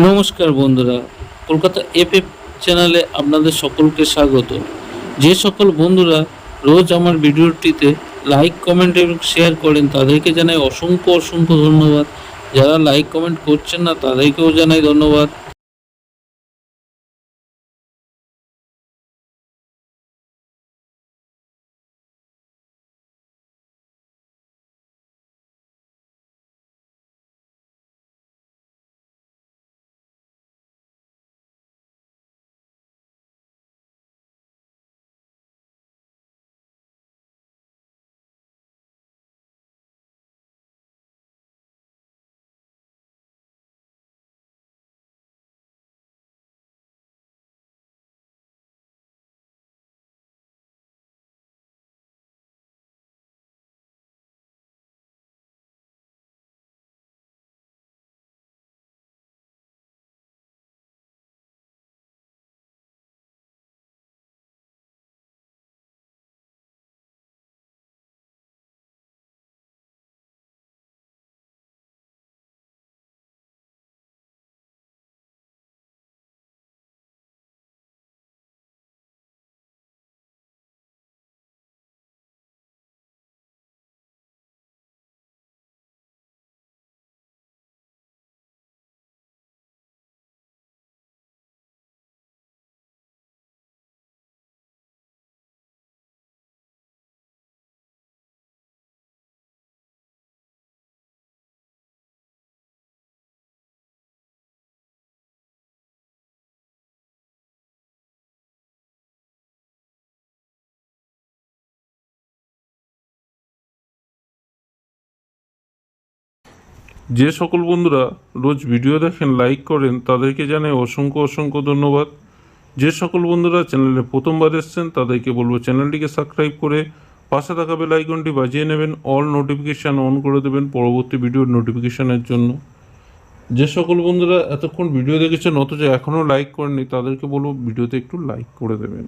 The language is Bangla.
নমস্কার বন্ধুরা, কলকাতা এফএফ চ্যানেলে আপনাদের সকলকে স্বাগত। যে সকল বন্ধুরা রোজ আমার ভিডিওটিতে লাইক, কমেন্ট এবং শেয়ার করেন তাদেরকে জানাই অসংখ্য অসংখ্য ধন্যবাদ। যারা লাইক কমেন্ট করছেন না তাদেরকেও জানাই ধন্যবাদ। যে সকল বন্ধুরা রোজ ভিডিও দেখেন, লাইক করেন, তাদেরকে জানাই অসংখ্য অসংখ্য ধন্যবাদ। যে সকল বন্ধুরা চ্যানেলে প্রথমবার এসেছেন তাদেরকে বলবো চ্যানেলটিকে সাবস্ক্রাইব করে পাশে থাকা বেল আইকনটি বাজিয়ে নেবেন, অল নোটিফিকেশান অন করে দেবেন পরবর্তী ভিডিওর নোটিফিকেশানের জন্য। যে সকল বন্ধুরা এতক্ষণ ভিডিও দেখেছেন অথচ এখনও লাইক করেননি তাদেরকে বলবো ভিডিওতে একটু লাইক করে দেবেন।